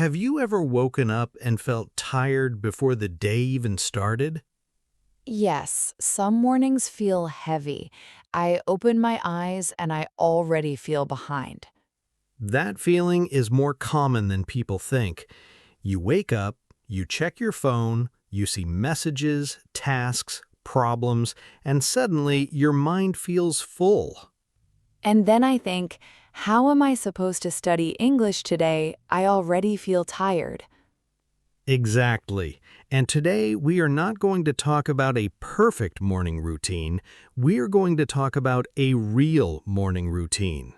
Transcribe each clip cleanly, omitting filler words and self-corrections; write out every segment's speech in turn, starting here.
Have you ever woken up and felt tired before the day even started? Yes, some mornings feel heavy. I open my eyes and I already feel behind. That feeling is more common than people think. You wake up, you check your phone, you see messages, tasks, problems, and suddenly your mind feels full. And then I think, how am I supposed to study English today? I already feel tired. Exactly. And today we are not going to talk about a perfect morning routine. We are going to talk about a real morning routine.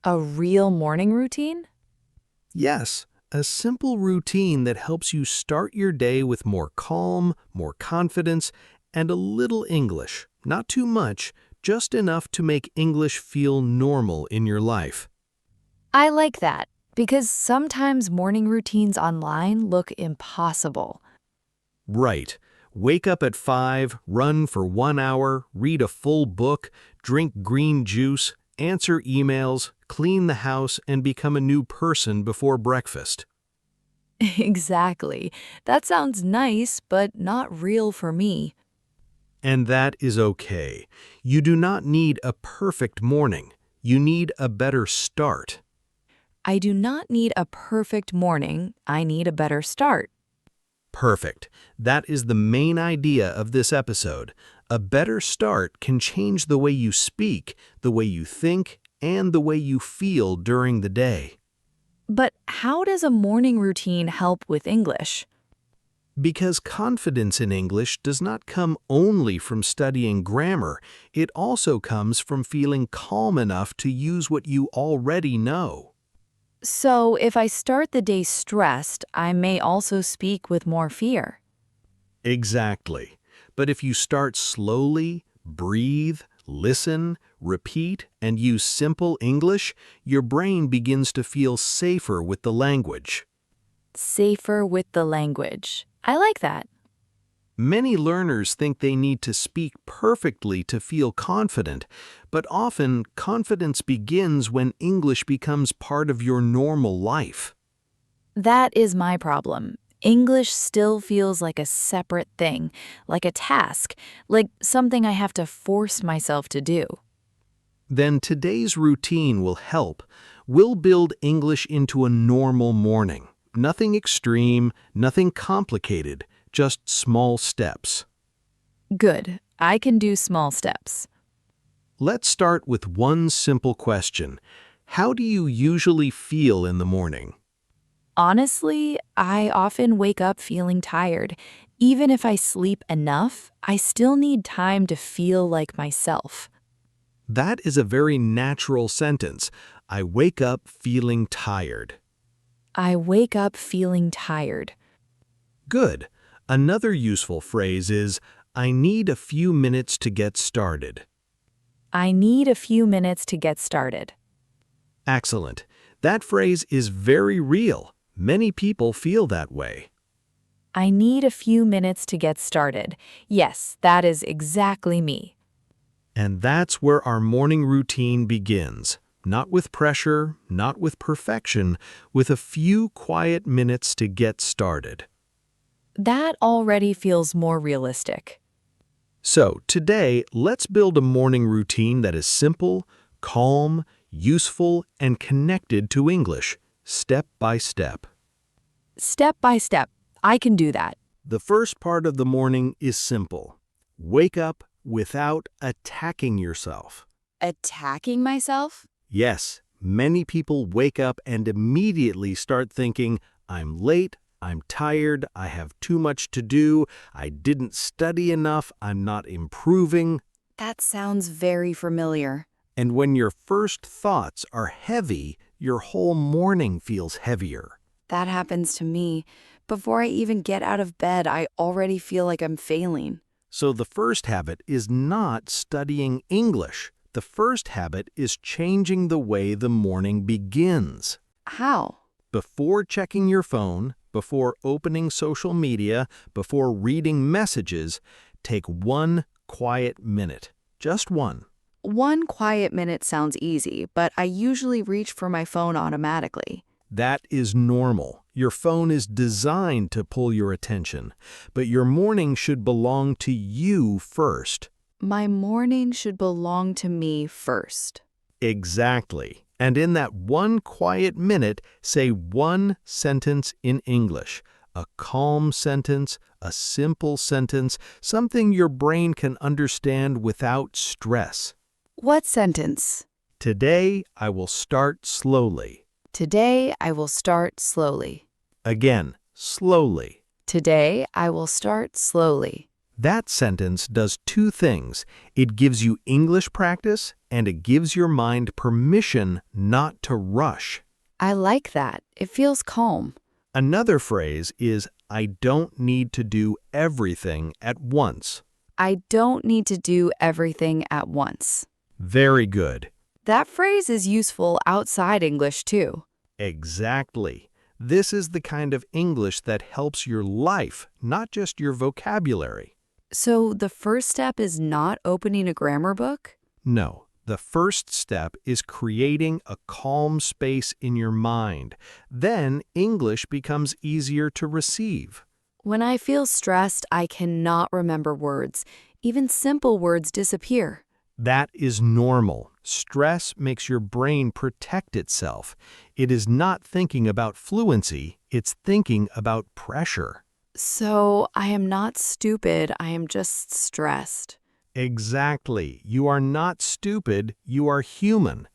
A real morning routine? Yes, a simple routine that helps you start your day with more calm, more confidence, and a little English. Not too much, just enough to make English feel normal in your life. I like that because sometimes morning routines online look impossible. Right. Wake up at 5, run for 1 hour, read a full book, drink green juice, answer emails, clean the house, and become a new person before breakfast. Exactly. That sounds nice, but not real for me. And that is okay. You do not need a perfect morning. You need a better start. I do not need a perfect morning. I need a better start. Perfect. That is the main idea of this episode. A better start can change the way you speak, the way you think, and the way you feel during the day. But how does a morning routine help with English? Because confidence in English does not come only from studying grammar, it also comes from feeling calm enough to use what you already know. So, if I start the day stressed, I may also speak with more fear. Exactly. But if you start slowly, breathe, listen, repeat, and use simple English, your brain begins to feel safer with the language. Safer with the language. I like that. Many learners think they need to speak perfectly to feel confident, but often confidence begins when English becomes part of your normal life. That is my problem. English still feels like a separate thing, like a task, like something I have to force myself to do. Then today's routine will help. We'll build English into a normal morning. Nothing extreme, nothing complicated, just small steps. Good. I can do small steps. Let's start with one simple question. How do you usually feel in the morning? Honestly, I often wake up feeling tired. Even if I sleep enough, I still need time to feel like myself. That is a very natural sentence. I wake up feeling tired. I wake up feeling tired. Good. Another useful phrase is, I need a few minutes to get started. I need a few minutes to get started. Excellent. That phrase is very real. Many people feel that way. I need a few minutes to get started. Yes, that is exactly me. And that's where our morning routine begins. Not with pressure, not with perfection, with a few quiet minutes to get started. That already feels more realistic. So, today, let's build a morning routine that is simple, calm, useful, and connected to English, step by step. Step by step, I can do that. The first part of the morning is simple. Wake up without attacking yourself. Attacking myself? Yes, many people wake up and immediately start thinking, I'm late, I'm tired, I have too much to do, I didn't study enough, I'm not improving. That sounds very familiar. And when your first thoughts are heavy, your whole morning feels heavier. That happens to me. Before I even get out of bed, I already feel like I'm failing. So the first habit is not studying English. The first habit is changing the way the morning begins. How? Before checking your phone, before opening social media, before reading messages, take one quiet minute. Just one. 1 quiet minute sounds easy, but I usually reach for my phone automatically. That is normal. Your phone is designed to pull your attention, but your morning should belong to you first. My morning should belong to me first. Exactly. And in that one quiet minute, say one sentence in English. A calm sentence, a simple sentence, something your brain can understand without stress. What sentence? Today, I will start slowly. Today I will start slowly. Again, slowly. Today I will start slowly. That sentence does two things. It gives you English practice, and it gives your mind permission not to rush. I like that. It feels calm. Another phrase is, I don't need to do everything at once. I don't need to do everything at once. Very good. That phrase is useful outside English too. Exactly. This is the kind of English that helps your life, not just your vocabulary. So the first step is not opening a grammar book? No, the first step is creating a calm space in your mind. Then English becomes easier to receive. When I feel stressed, I cannot remember words. Even simple words disappear. That is normal. Stress makes your brain protect itself. It is not thinking about fluency, it's thinking about pressure. So I am not stupid, I am just stressed. Exactly. You are not stupid, you are human.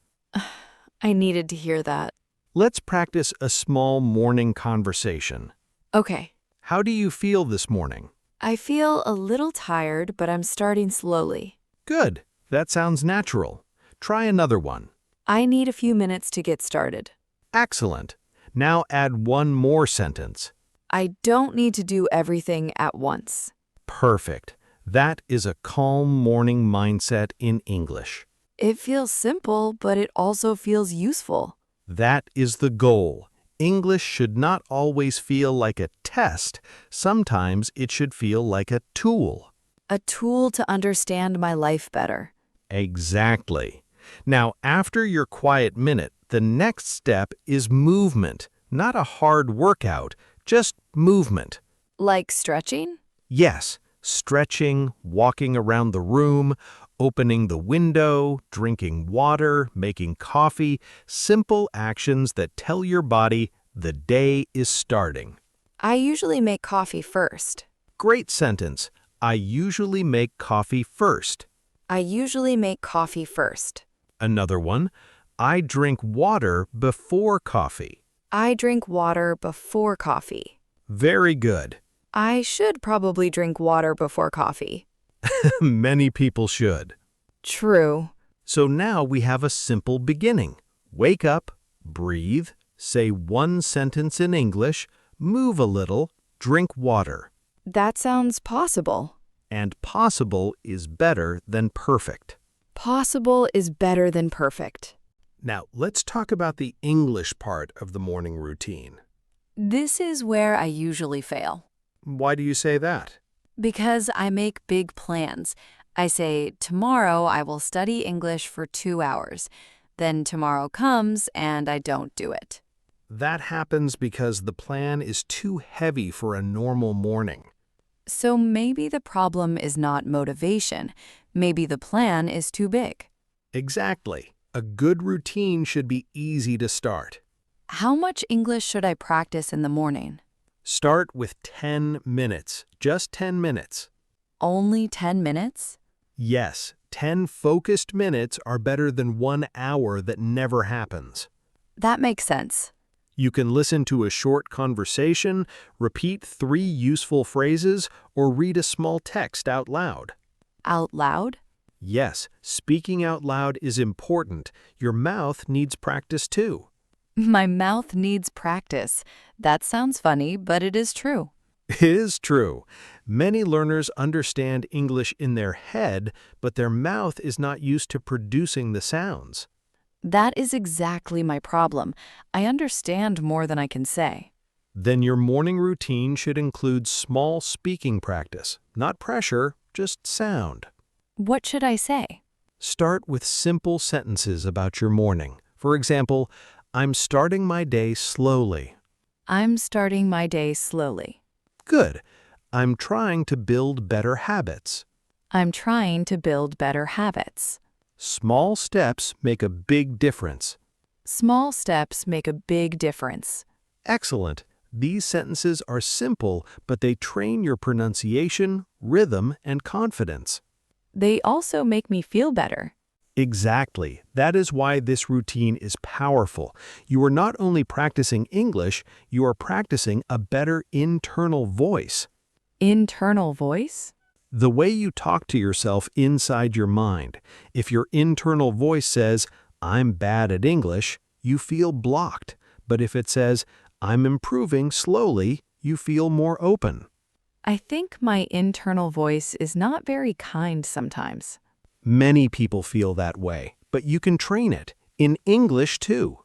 I needed to hear that. Let's practice a small morning conversation. Okay. How do you feel this morning? I feel a little tired, but I'm starting slowly. Good. That sounds natural. Try another one. I need a few minutes to get started. Excellent. Now add one more sentence. I don't need to do everything at once. Perfect. That is a calm morning mindset in English. It feels simple, but it also feels useful. That is the goal. English should not always feel like a test. Sometimes it should feel like a tool. A tool to understand my life better. Exactly. Now, after your quiet minute, the next step is movement. Not a hard workout, just movement. Like stretching? Yes, stretching, walking around the room, opening the window, drinking water, making coffee, simple actions that tell your body the day is starting. I usually make coffee first. Great sentence. I usually make coffee first. I usually make coffee first. Another one. I drink water before coffee. I drink water before coffee. Very good. I should probably drink water before coffee. Many people should. True. So now we have a simple beginning. Wake up, breathe, say one sentence in English, move a little, drink water. That sounds possible. And possible is better than perfect. Possible is better than perfect. Now, let's talk about the English part of the morning routine. This is where I usually fail. Why do you say that? Because I make big plans. I say, tomorrow I will study English for 2 hours. Then tomorrow comes and I don't do it. That happens because the plan is too heavy for a normal morning. So maybe the problem is not motivation. Maybe the plan is too big. Exactly. A good routine should be easy to start. How much English should I practice in the morning? Start with 10 minutes, just 10 minutes. Only 10 minutes? Yes, 10 focused minutes are better than 1 hour that never happens. That makes sense. You can listen to a short conversation, repeat 3 useful phrases, or read a small text out loud. Out loud? Yes, speaking out loud is important. Your mouth needs practice too. My mouth needs practice. That sounds funny, but it is true. It is true. Many learners understand English in their head, but their mouth is not used to producing the sounds. That is exactly my problem. I understand more than I can say. Then your morning routine should include small speaking practice. Not pressure, just sound. What should I say? Start with simple sentences about your morning. For example, I'm starting my day slowly. I'm starting my day slowly. Good. I'm trying to build better habits. I'm trying to build better habits. Small steps make a big difference. Small steps make a big difference. Excellent. These sentences are simple, but they train your pronunciation, rhythm, and confidence. They also make me feel better. Exactly. That is why this routine is powerful. You are not only practicing English, you are practicing a better internal voice. Internal voice? The way you talk to yourself inside your mind. If your internal voice says, "I'm bad at English," you feel blocked. But if it says, "I'm improving slowly," you feel more open. I think my internal voice is not very kind sometimes. Many people feel that way, but you can train it. In English, too.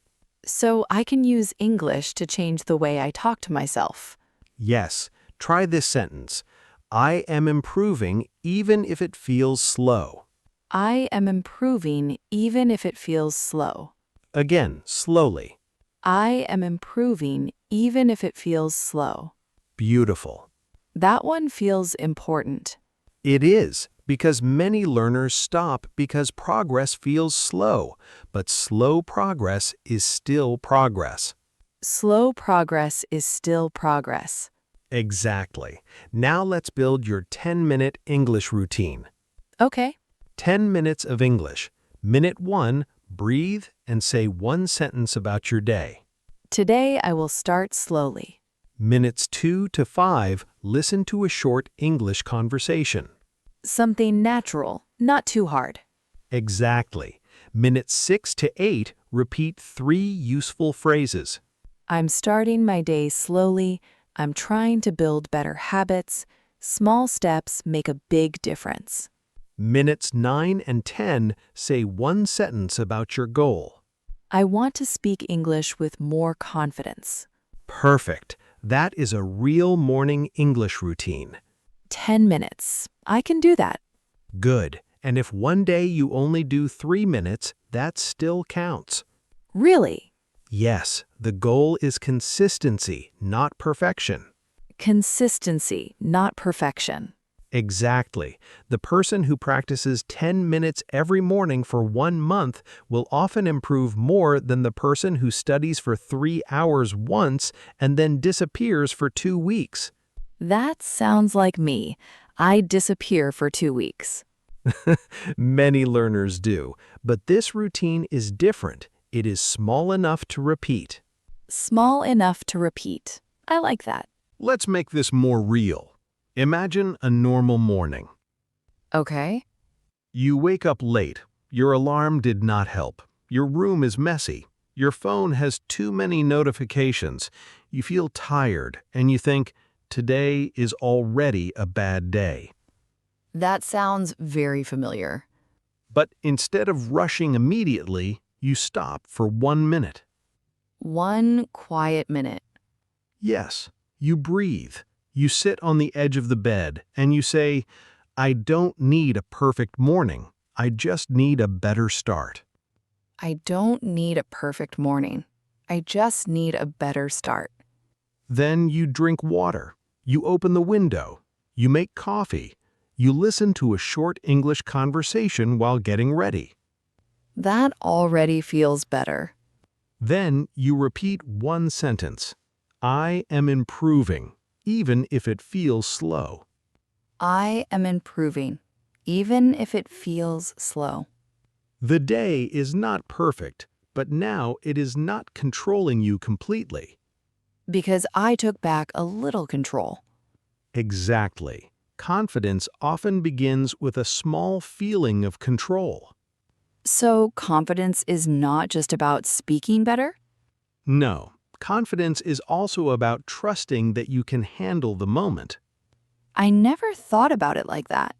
So I can use English to change the way I talk to myself. Yes, try this sentence. I am improving even if it feels slow. I am improving even if it feels slow. Again, slowly. I am improving even if it feels slow. Beautiful. That one feels important. It is, because many learners stop because progress feels slow, but slow progress is still progress. Slow progress is still progress. Exactly. Now let's build your 10-minute English routine. Okay. 10 minutes of English. Minute 1, breathe and say one sentence about your day. Today I will start slowly. Minutes 2 to 5, listen to a short English conversation. Something natural, not too hard. Exactly. Minutes 6 to 8, repeat 3 useful phrases. I'm starting my day slowly. I'm trying to build better habits. Small steps make a big difference. Minutes 9 and 10, say one sentence about your goal. I want to speak English with more confidence. Perfect. That is a real morning English routine. 10 minutes. I can do that. Good. And if one day you only do 3 minutes, that still counts. Really? Yes, the goal is consistency, not perfection. Consistency, not perfection. Exactly. The person who practices 10 minutes every morning for 1 month will often improve more than the person who studies for 3 hours once and then disappears for 2 weeks. That sounds like me. I disappear for 2 weeks. Many learners do, but this routine is different. It is small enough to repeat. Small enough to repeat. I like that. Let's make this more real. Imagine a normal morning. Okay. You wake up late. Your alarm did not help. Your room is messy. Your phone has too many notifications. You feel tired, and you think, today is already a bad day. That sounds very familiar. But instead of rushing immediately, you stop for 1 minute. 1 quiet minute. Yes, you breathe. You sit on the edge of the bed, and you say, I don't need a perfect morning. I just need a better start. I don't need a perfect morning. I just need a better start. Then you drink water. You open the window. You make coffee. You listen to a short English conversation while getting ready. That already feels better. Then you repeat one sentence. I am improving, even if it feels slow. I am improving, even if it feels slow. The day is not perfect, but now it is not controlling you completely. Because I took back a little control. Exactly. Confidence often begins with a small feeling of control. So confidence is not just about speaking better? No, confidence is also about trusting that you can handle the moment. I never thought about it like that.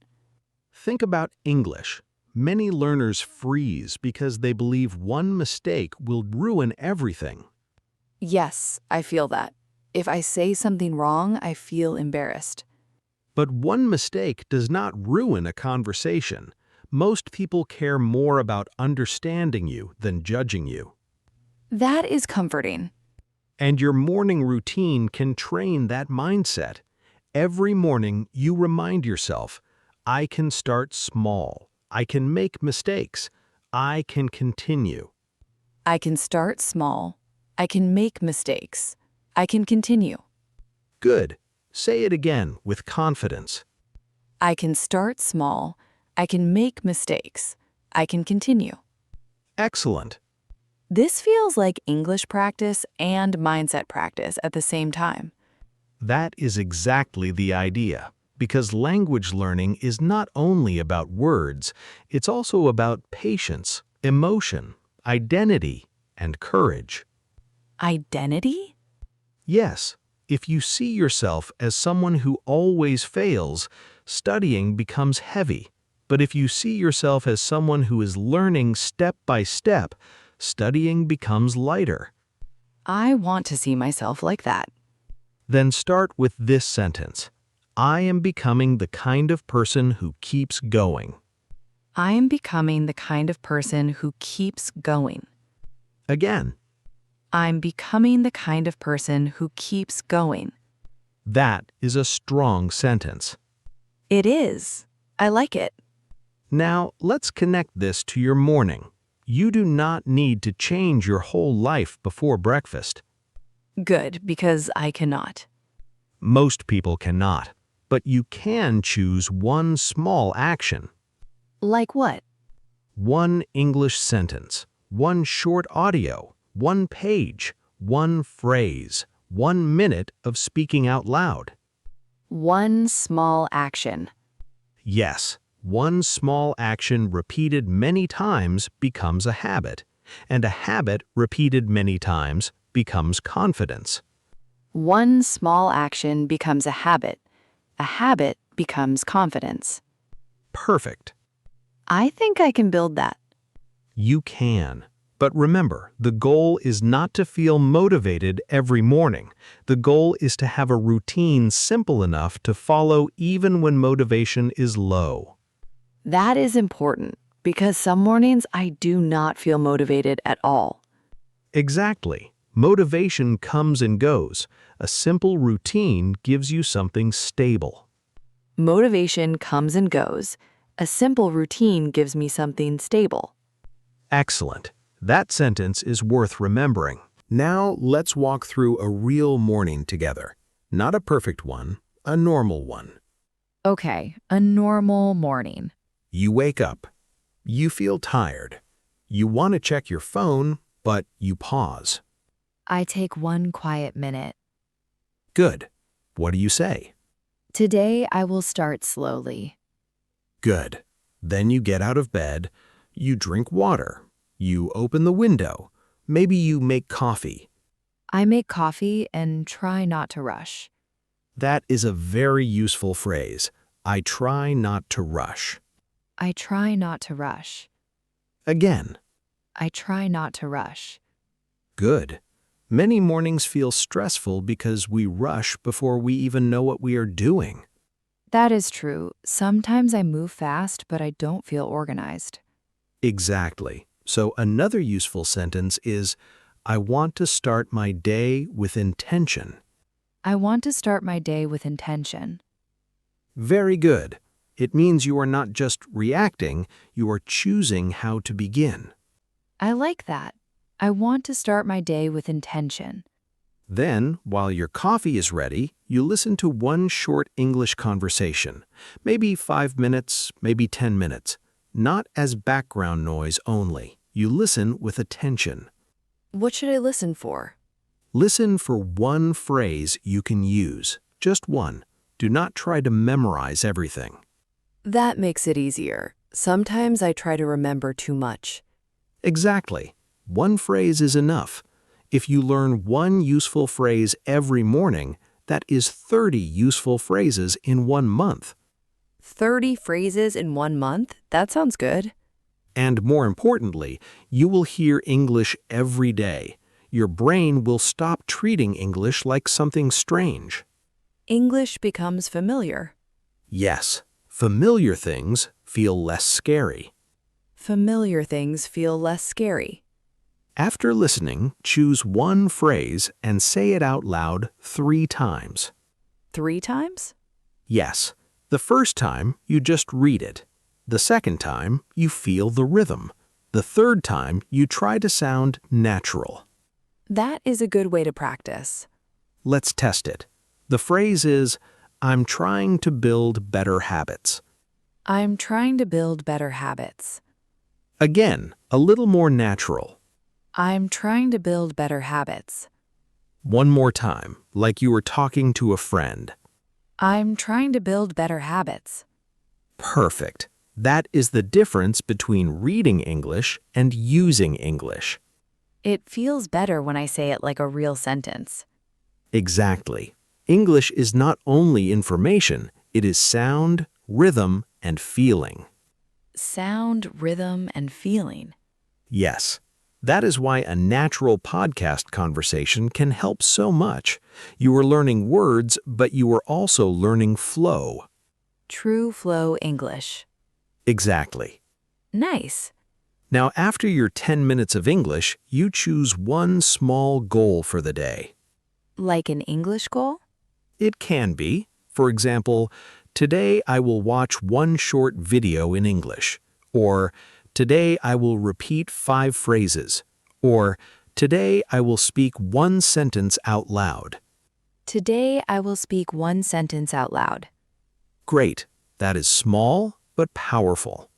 Think about English. Many learners freeze because they believe one mistake will ruin everything. Yes, I feel that. If I say something wrong, I feel embarrassed. But one mistake does not ruin a conversation. Most people care more about understanding you than judging you. That is comforting. And your morning routine can train that mindset. Every morning, you remind yourself, I can start small. I can make mistakes. I can continue. I can start small. I can make mistakes. I can continue. Good. Say it again with confidence. I can start small. I can make mistakes. I can continue. Excellent. This feels like English practice and mindset practice at the same time. That is exactly the idea, because language learning is not only about words, it's also about patience, emotion, identity, and courage. Identity? Yes, if you see yourself as someone who always fails, studying becomes heavy. But if you see yourself as someone who is learning step by step, studying becomes lighter. I want to see myself like that. Then start with this sentence. I am becoming the kind of person who keeps going. I am becoming the kind of person who keeps going. Again, I'm becoming the kind of person who keeps going. that is a strong sentence. It is. I like it. Now, let's connect this to your morning. You do not need to change your whole life before breakfast. Good, because I cannot. Most people cannot, but you can choose one small action. Like what? One English sentence, one short audio, one page, one phrase, 1 minute of speaking out loud. One small action. Yes, one small action repeated many times becomes a habit, and a habit repeated many times becomes confidence. One small action becomes a habit. A habit becomes confidence. Perfect. I think I can build that. You can. But remember, the goal is not to feel motivated every morning. The goal is to have a routine simple enough to follow even when motivation is low. That is important because some mornings I do not feel motivated at all. Exactly. Motivation comes and goes. A simple routine gives you something stable. Motivation comes and goes. A simple routine gives me something stable. Excellent. That sentence is worth remembering. Now let's walk through a real morning together. Not a perfect one, a normal one. Okay, a normal morning. You wake up. You feel tired. You want to check your phone, but you pause. I take one quiet minute. Good. What do you say? Today I will start slowly. Good. Then you get out of bed. You drink water. You open the window. Maybe you make coffee. I make coffee and try not to rush. That is a very useful phrase. I try not to rush. I try not to rush. Again. I try not to rush. Good. Many mornings feel stressful because we rush before we even know what we are doing. That is true. Sometimes I move fast, but I don't feel organized. Exactly. So another useful sentence is, I want to start my day with intention. I want to start my day with intention. Very good. It means you are not just reacting, you are choosing how to begin. I like that. I want to start my day with intention. Then, while your coffee is ready, you listen to one short English conversation. Maybe 5 minutes, maybe 10 minutes. Not as background noise only. You listen with attention. What should I listen for? Listen for one phrase you can use. Just one. Do not try to memorize everything. That makes it easier. Sometimes I try to remember too much. Exactly. One phrase is enough. If you learn one useful phrase every morning, that is 30 useful phrases in 1 month. 30 phrases in 1 month? That sounds good. And more importantly, you will hear English every day. Your brain will stop treating English like something strange. English becomes familiar. Yes, familiar things feel less scary. Familiar things feel less scary. After listening, choose one phrase and say it out loud 3 times. 3 times? Yes, the first time you just read it. The second time you feel the rhythm. The third time you try to sound natural. That is a good way to practice. Let's test it. The phrase is, I'm trying to build better habits. I'm trying to build better habits. Again, a little more natural. I'm trying to build better habits. One more time, like you were talking to a friend. I'm trying to build better habits. Perfect. That is the difference between reading English and using English. It feels better when I say it like a real sentence. Exactly. English is not only information, it is sound, rhythm, and feeling. Sound, rhythm, and feeling. Yes. That is why a natural podcast conversation can help so much. You are learning words, but you are also learning flow. True flow English. Exactly. Nice. Now, after your 10 minutes of English, you choose one small goal for the day. Like an English goal? It can be. For example, today I will watch one short video in English. Or, today I will repeat 5 phrases. Or, today I will speak one sentence out loud. Today I will speak one sentence out loud. Great. That is small, but powerful.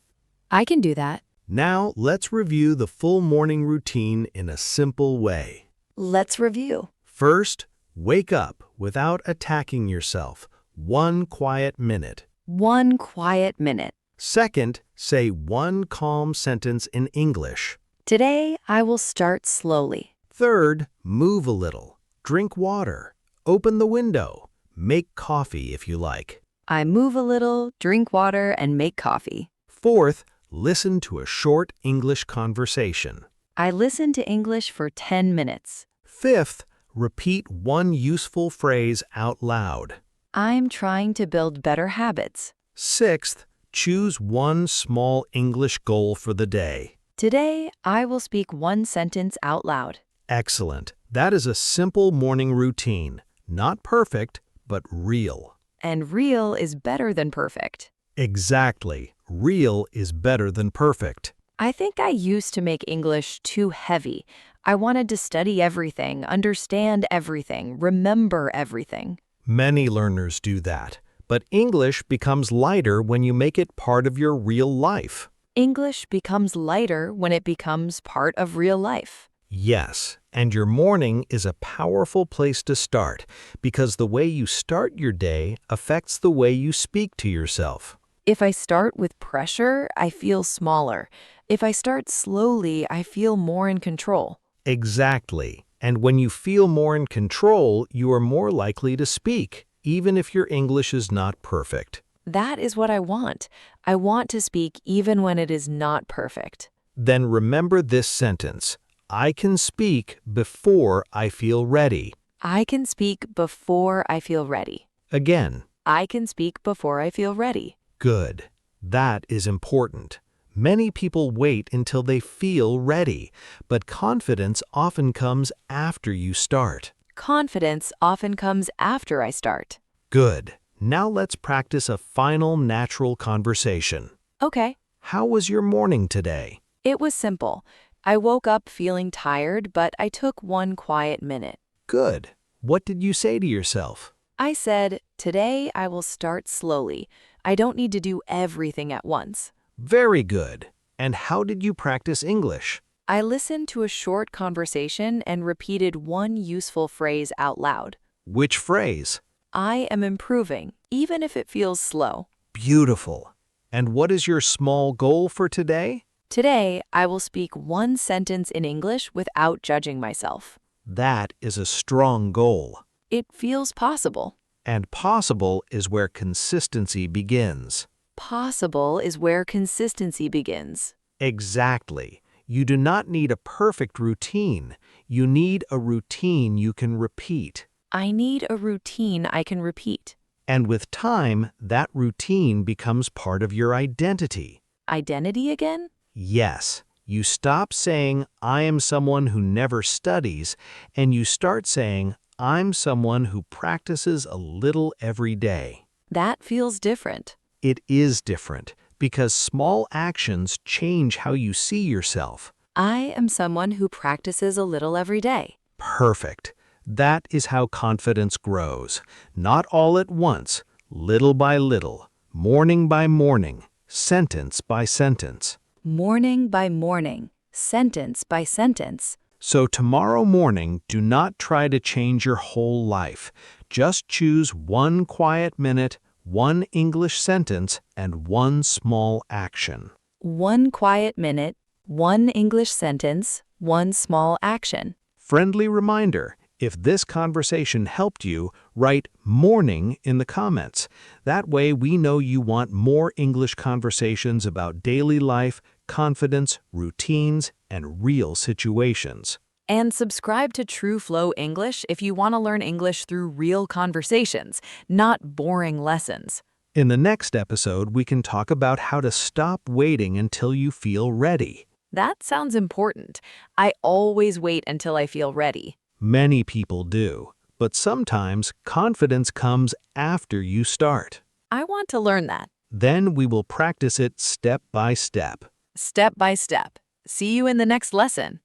I can do that. Now, let's review the full morning routine in a simple way. Let's review. First, wake up without attacking yourself. 1 quiet minute. 1 quiet minute. Second, say one calm sentence in English. Today I will start slowly. Third, move a little. Drink water. Open the window. Make coffee if you like. I move a little, drink water, and make coffee. Fourth, listen to a short English conversation. I listen to English for 10 minutes. Fifth, repeat one useful phrase out loud. I'm trying to build better habits. Sixth, choose one small English goal for the day. Today, I will speak one sentence out loud. Excellent. That is a simple morning routine. Not perfect, but real. And real is better than perfect. Exactly. Real is better than perfect. I think I used to make English too heavy. I wanted to study everything, understand everything, remember everything. Many learners do that. But English becomes lighter when you make it part of your real life. English becomes lighter when it becomes part of real life. Yes, and your morning is a powerful place to start because the way you start your day affects the way you speak to yourself. If I start with pressure, I feel smaller. If I start slowly, I feel more in control. Exactly. And when you feel more in control, you are more likely to speak, even if your English is not perfect. That is what I want. I want to speak even when it is not perfect. Then remember this sentence. I can speak before I feel ready. I can speak before I feel ready. Again. I can speak before I feel ready. Good. That is important. Many people wait until they feel ready, but confidence often comes after you start. Confidence often comes after I start. Good. Now let's practice a final natural conversation. Okay. How was your morning today? It was simple. I woke up feeling tired, but I took 1 quiet minute. Good. What did you say to yourself? I said, today I will start slowly. I don't need to do everything at once. Very good. And how did you practice English? I listened to a short conversation and repeated one useful phrase out loud. Which phrase? I am improving, even if it feels slow. Beautiful. And what is your small goal for today? Today, I will speak one sentence in English without judging myself. That is a strong goal. It feels possible. And possible is where consistency begins. Possible is where consistency begins. Exactly. You do not need a perfect routine. You need a routine you can repeat. I need a routine I can repeat. And with time, that routine becomes part of your identity. Identity again? Yes, You stop saying, I am someone who never studies, and you start saying, I'm someone who practices a little every day. That feels different. It is different because small actions change how you see yourself. I am someone who practices a little every day. Perfect. That is how confidence grows. Not all at once, little by little, morning by morning, sentence by sentence. Morning by morning, sentence by sentence. So tomorrow morning, do not try to change your whole life. Just choose one quiet minute, one English sentence, and one small action. One quiet minute, one English sentence, one small action. Friendly reminder, if this conversation helped you, write morning in the comments. That way we know you want more English conversations about daily life, confidence, routines, and real situations. And subscribe to True Flow English if you want to learn English through real conversations, not boring lessons. In the next episode, we can talk about how to stop waiting until you feel ready. That sounds important. I always wait until I feel ready. Many people do, but sometimes confidence comes after you start. I want to learn that. Then we will practice it step by step. Step by step. See you in the next lesson.